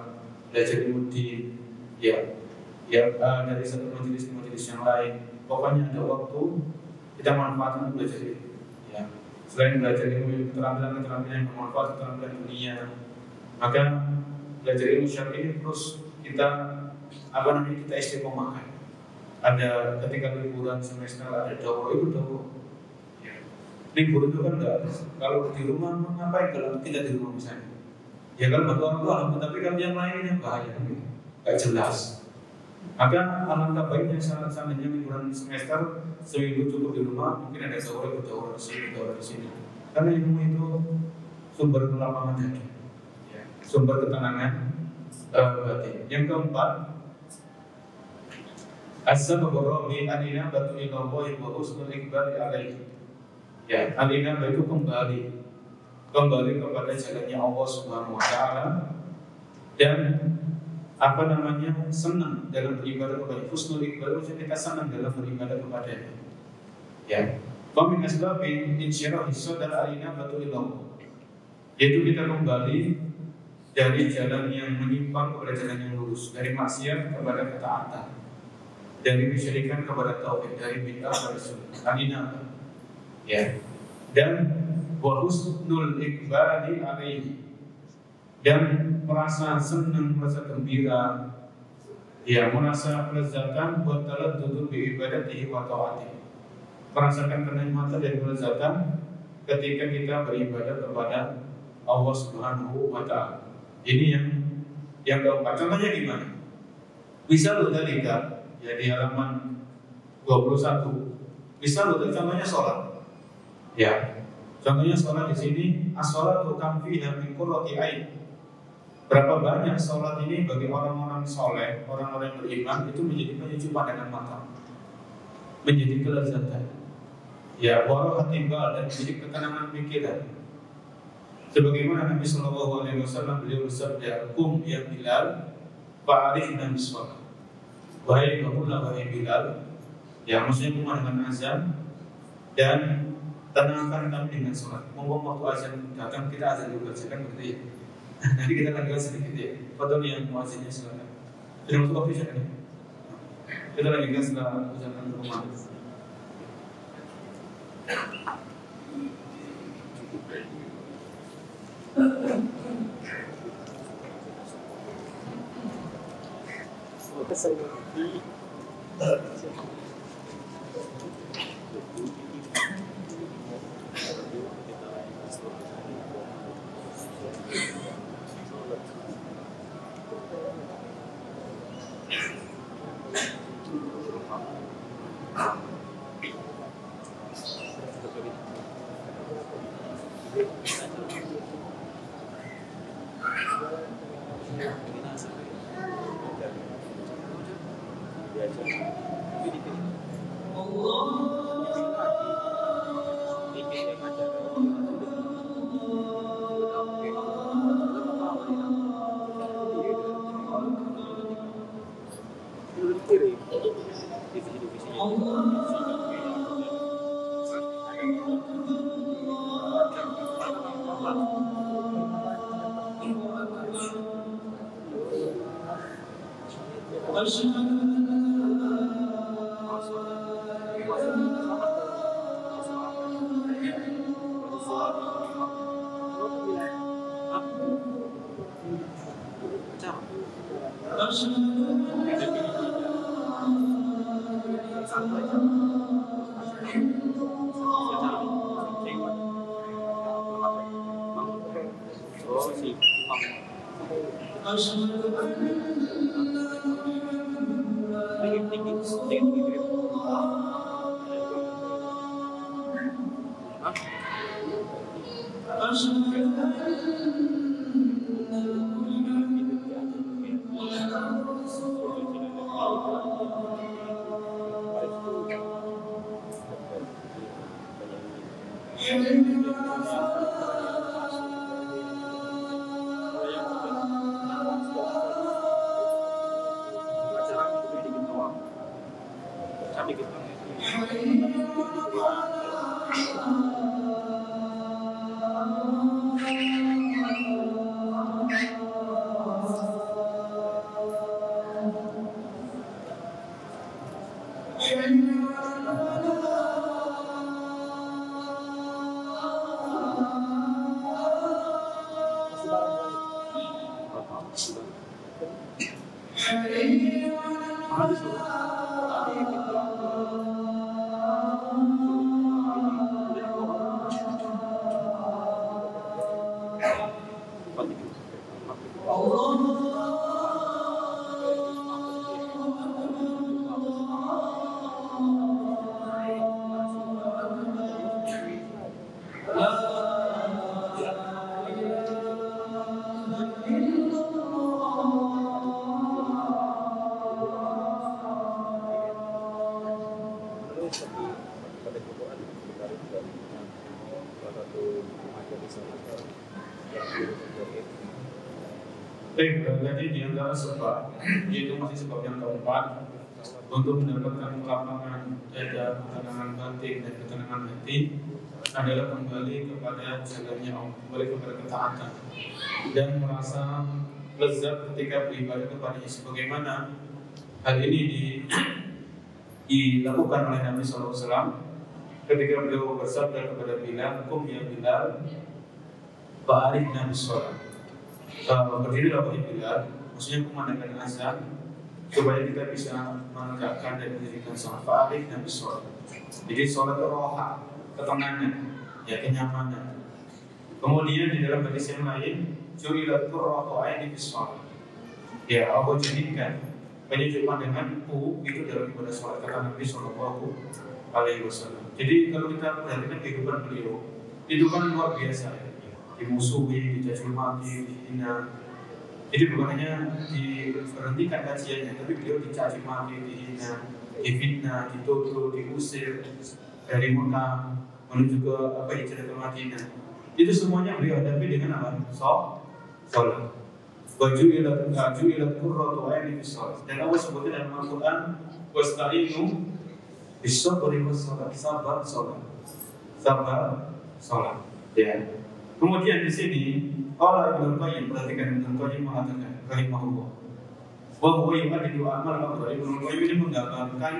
[SPEAKER 2] belajar ilmu din, ya, dari satu majelis ke majelis yang lain. Pokoknya ada waktu kita manfaatkan untuk belajar ilmu. Ya. Selain belajar ilmu, keterampilan yang bermanfaat, keterampilan dunia, maka belajar ilmu syar'i ini terus kita kita istiqomahkan. Ada ketika liburan semester ada daurah, itu daurah. Ya. Libur itu kan enggak, kalau di rumah ngapain kalau tidak di rumah misalnya? Ya kalau bantu orang tua, tapi kalau yang lainnya bahaya, nggak jelas. Maka alangkah baiknya sangat-sangatnya liburan semester seminggu cukup di rumah, mungkin ada daurah di sini. Karena ilmu itu sumber kelapangan hati, ya, sumber ketenangan batin. Yang keempat, as-sababu rabi al-inabatu ila Allah wa husnul iqbal alaihi. Ya, al-inabah itu kembali kepada jalannya Allah Subhanahu wa taala dan senang dalam beribadah kepada husnul iqbal, kita senang dalam beribadah kepadanya. Ya. Wa min asbabi insyirahi sadr al-inabatu ila Allah, yaitu kita kembali dari jalan yang menyimpang kepada jalan yang lurus, dari maksiat kepada ketaatan, dari kesyirikan kepada tauhid, dari bid'ah kepada sunnah. Al-inabah. Ya. Dan wa husnul iqbali alaihi, dan merasa senang, merasa gembira, ya, merasa kelezatan buat taladdudu bi ibadatihi wa ta'atihi, merasakan kenikmatan dan kelezatan ketika kita beribadah kepada Allah Subhanahu wa taala. Ini yang keempat. Contohnya gimana? Bisa lo tadi kan, ya, di halaman 21. Bisa lo tadi contohnya sholat. Ya. Contohnya sholat di sini, as-sholatu kam fiha min qurrati ain. Berapa banyak sholat ini bagi orang-orang soleh, orang-orang yang beriman, itu menjadi penyejuk pandangan mata, menjadi kelezatan, ya, warahatin bal, dan menjadi ketenangan pikiran. Sebagaimana Nabi Shallallahu Alaihi Wasallam beliau bersabda, "Kum ya Bilal, fa'arifna bis-shalah." Wahai bangunlah wahai Bilal, ya, maksudnya kumah dengan azan dan tenangkan kami dengan sholat. Mumpung waktu azan datang, kita azan dulu saja, kan begitu ya. Nanti kita lanjutkan sedikit, ya. Foto yang muazzinnya silakan. Sudah masuk waktu isya kan? Kita lanjutkan setelah ucapan rumah. Jadi di antara sebab, yaitu masih sebab yang keempat, untuk mendapatkan kelapangan dada, ketenangan batin dan ketenangan hati adalah kembali kepada jalannya Allah, kembali kepada ketaatan dan merasa lezat ketika beribadah kepadanya, sebagaimana hal ini dilakukan oleh Nabi SAW ketika beliau bersabda kepada Bilal, "Kum ya Bilal, ba'arif Nabi sholat." Berdirilah wahai Bilal, maksudnya kumandangkan azan supaya kita bisa menegakkan dan mendirikan sholat. Ba'arif Nabi sholat. Jadi sholat itu roha, ketenangan, ya kenyamanan. Kemudian di dalam hadis yang lain, ju'ilat qurratu aini bis sholat. Ya, Allah jadikan penyejuk pandanganku itu dalam ibadah sholat, kata Nabi Sallallahu Alaihi Wasallam. Jadi kalau kita perhatikan kehidupan beliau, itu kan luar biasa ya. Dimusuhi, dicaci maki, dihina. Jadi bukan hanya diberhentikan kajiannya, tapi beliau dicaci maki, dihina, difitnah, dituduh, diusir dari Mekah menuju ke hijrah ke Madinah. Itu semuanya beliau hadapi dengan apa? Sholat. Baju ilat qurratu aini bis sholat. Dan Allah sebutkan dalam Al-Quran, wasta'inu bis sabri was sholat. Sabar sholat. Ya. Kemudian di sini qala Ibnu Qayyim, perhatikan Ibnu Qayyim mengatakan rahimahullah, wa huwa yu'addu amal afdal. Ibnu Qayyim ini menggambarkan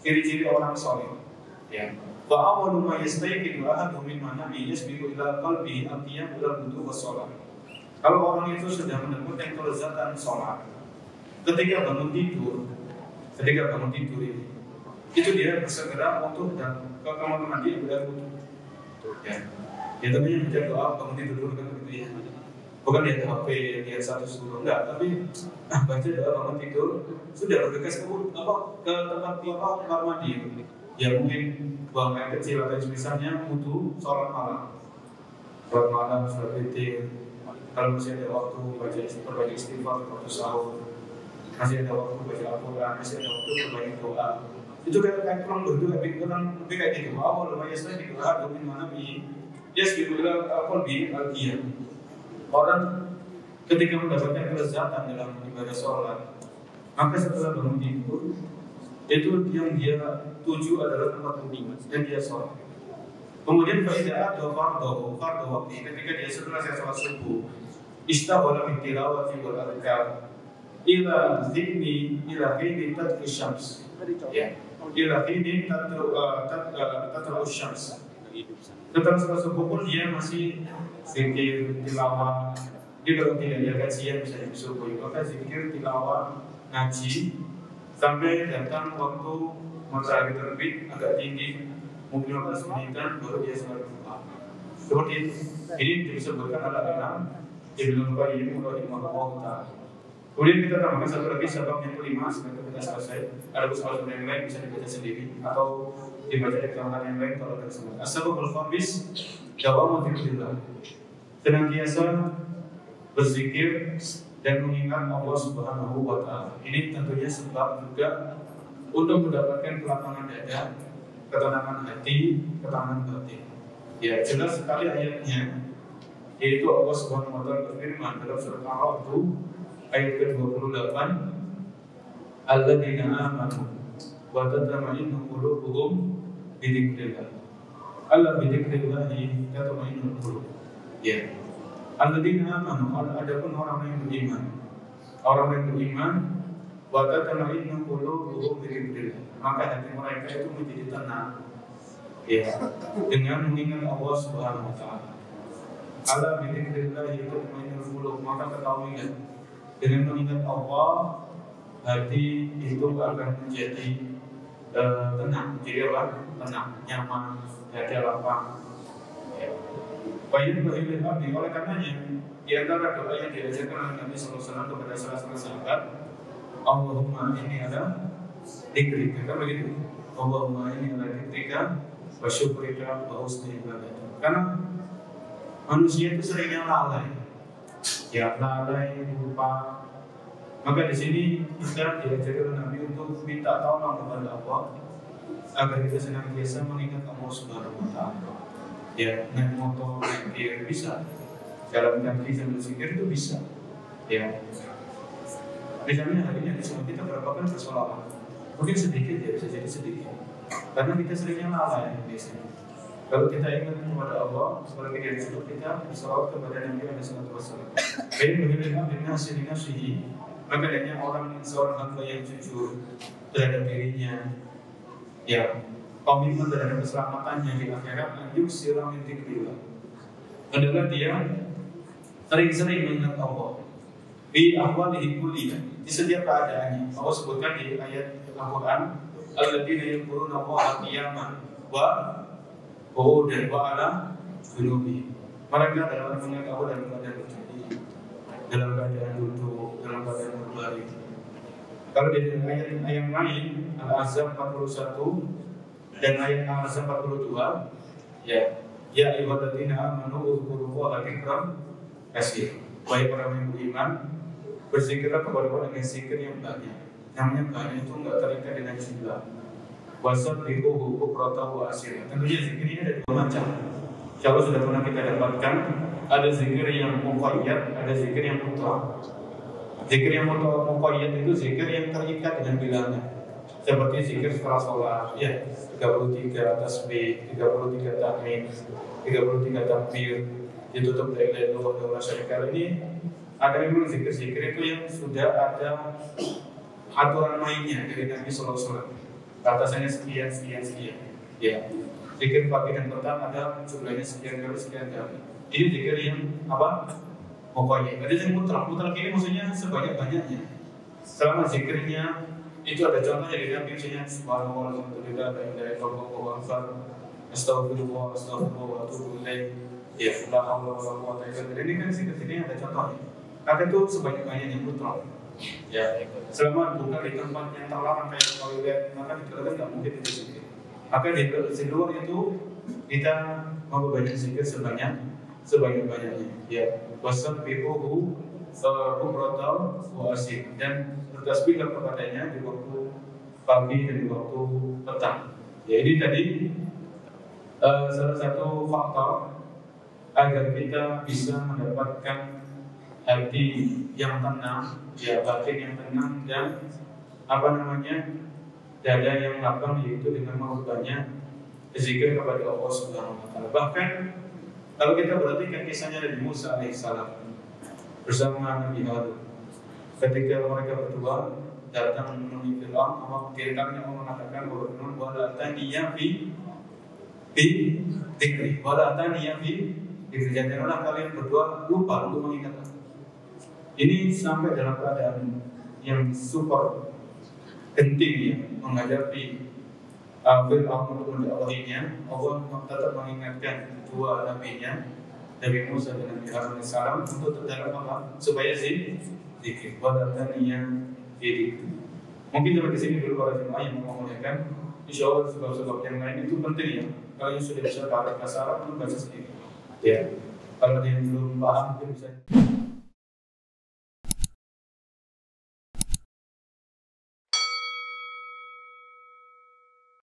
[SPEAKER 2] ciri-ciri orang saleh. Ya. Wa awwalu ma yastayqidu ahadun min manami yasbiqu ila qalbihi al-qiyam ila wudu wa shalah. Kalau orang itu sudah menemukan kelezatan sholat, ketika bangun tidur ini, itu dia bersegera untuk dan ke kamar mandi dan wudu. Ya, tentunya baca doa bangun tidur dulu kan begitu ya. Bukan lihat HP, lihat status dulu, enggak, tapi baca doa bangun tidur, sudah bergegas ke tempat kamar mandi. Ya mungkin buang air kecil atau misalnya wudu, sholat malam, sholat witir. Kalau masih ada waktu berbaca istighfar waktu sahur, masih ada waktu baca Al-Quran, masih ada waktu berbanyak doa. Itu kayak kurang lebih kayak gitu. Awal mayasnya di doa domin mana bi, yasbiqu ila qalbi al-qiyam. Orang ketika mendapatkan kelezatan dalam ibadah sholat, maka setelah bangun tidur, itu yang dia tuju adalah tempat wudu dan dia sholat. Kemudian faidah atau fardu waktu ketika dia setelah sholat subuh, istaghala bi tilawati wal adhkar ila hini tatlu syams. Ya, ila hini tatlu syams. Setelah sholat subuh pun dia masih zikir tilawah. Dia kalau tidak jaga siang bisa di subuh, maka zikir tilawah ngaji sampai datang waktu matahari terbit agak tinggi, mungkin 15 menitan baru dia sholat duha. Seperti itu. Ini disebutkan oleh Imam Ibnu Qayyim rahimahullah ta'ala. Kemudian kita tambahkan satu lagi sebab yang kelima sebelum kita selesai. Ada soal yang lain bisa dibaca sendiri atau dibaca di keterangan yang lain kalau ada semua. As-sababul khamis dawamu dzikrillah. Senantiasa berzikir dan mengingat Allah Subhanahu wa ta'ala. Ini tentunya sebab juga untuk mendapatkan kelapangan dada, ketenangan hati, ketenangan batin. Ya, jelas sekali ayatnya, yaitu Allah Subhanahu wa ta'ala berfirman dalam surat Al-A'raf ayat ke-28, alladzina amanu wa tatma'innu qulubuhum bi dzikrillah. Alla bi dzikrillah tatma'innul qulub. Ya. Alladzina amanu, adapun orang yang beriman. Orang yang beriman wa tatma'innu qulubuhum bi dzikrillah. Maka hati mereka itu menjadi tenang. Ya, dengan mengingat Allah Subhanahu wa ta'ala. Alla bi dzikrillah tatma'innul qulub. Maka ketahuilah dengan mengingat Allah, hati itu akan menjadi tenang, jadi apa? Tenang, nyaman, hati lapang. Baik bagi abdi, oleh karenanya di antara doa yang diajarkan oleh Nabi Sallallahu Alaihi Wasallam kepada salah sahabat, Allahumma ini ada dzikrika, kan begitu? Allahumma ini ada dzikrika, wa syukrika, wa husni ibadatika. Karena manusia itu seringnya lalai. Ya, lalai, lupa. Maka di sini kita diajarkan Nabi untuk minta tolong kepada Allah agar kita senantiasa mengingat Allah Subhanahu wa ta'ala. Ya, naik motor, naik gear bisa, jalan kaki sambil zikir itu bisa. Ya, misalnya hari ini kita berapa kali bersolawat? Mungkin sedikit ya, bisa jadi sedikit. Karena kita seringnya lalai biasanya. Kalau kita ingat kepada Allah, seperti yang disebut kita bersalawat kepada Nabi Sallallahu Alaihi Wasallam. Baik bagaimana dengan nasihi, maka adanya orang seorang hamba yang jujur terhadap dirinya, ya komitmen terhadap keselamatannya di akhirat, yuksira min dzikrillah. Adalah dia sering-sering mengingat Allah. Bi ahwalihi kulliyah, di setiap keadaannya. Allah sebutkan di ayat Al-Quran, alladzina yadhkuruna Allaha qiyaman wa qu'udan wa 'ala junubihim. Mereka dalam mengingat Allah dalam keadaan berdiri, dalam keadaan duduk, dalam keadaan berbaring. Kalau di ayat lain Al-Ahzab 41 dan ayat Al-Ahzab 42, ya ayyuhalladzina amanu uzkurullaha dzikran katsira. Wahai orang yang beriman, berzikirlah kepada Allah dengan zikir yang banyak. Namanya banyak itu enggak terikat dengan jumlah. Wasabbihuhu bukratan wa asila. Tentunya zikir ini ada dua macam. Insyaallah sudah pernah kita dapatkan. Ada zikir yang muqayyad, ada zikir yang mutlaq. Zikir yang muqayyad itu zikir yang terikat dengan bilangan. Seperti zikir setelah sholat, ya 33 tasbih, 33 tahmid, 33 takbir, ditutup la ilaha illallah wa la syarika lahu. Ini ada memang zikir-zikir itu yang sudah ada aturan mainnya dari Nabi Sallallahu Alaihi Wasallam. Batasannya sekian. Ya, zikir pagi dan petang ada jumlahnya sekian kali. Ini zikir yang apa? Pokoknya. Ada yang mutlak ini maksudnya sebanyak-banyaknya. Selama zikirnya itu ada contohnya di dalam misalnya subhanallah walhamdulillah la ilaha illallah wallahu akbar astagfirullah wa atubu ilaih ya la haula wala quwwata illa billah. Ini kan zikir ini ada contohnya. Kata itu sebanyak-banyaknya mutlak. Ya, selama bukan di tempat yang terlarang kayak toilet, maka di toilet nggak mungkin itu zikir. Maka di luar itu kita mau banyak zikir sebanyak-banyaknya. Ya, wasabbihuhu bukratan wa asyid, dan bertasbihlah kepadanya di waktu pagi dan di waktu petang. Ya, ini tadi salah satu faktor agar kita bisa mendapatkan hati yang tenang, ya batin yang tenang, dan dada yang lapang, yaitu dengan memperbanyak zikir kepada Allah Subhanahu wa taala. Bahkan kalau kita perhatikan kisahnya Nabi Musa alaihissalam bersama Nabi Harun, ketika mereka berdua datang menemui Fir'aun, Allah mengatakan bahwa wala taniya fi dzikri, wala taniya fi dzikri, janganlah kalian berdua lupa untuk mengingat aku. Ini sampai dalam keadaan yang super genting ya, menghadapi Fir'aun untuk mendakwahinya. Allah tetap mengingatkan dua nabinya, Nabi Musa dan Nabi Harun alaihissalam, untuk terdalam apa? Supaya zikir. Wadataniya diri. Mungkin sampai di sini dulu para jemaah yang memuliakan. Insya Allah sebab-sebab yang lain itu penting ya. Kalau yang sudah bisa bahasa Arab, baca sendiri. Ya. Kalau yang belum paham mungkin bisa.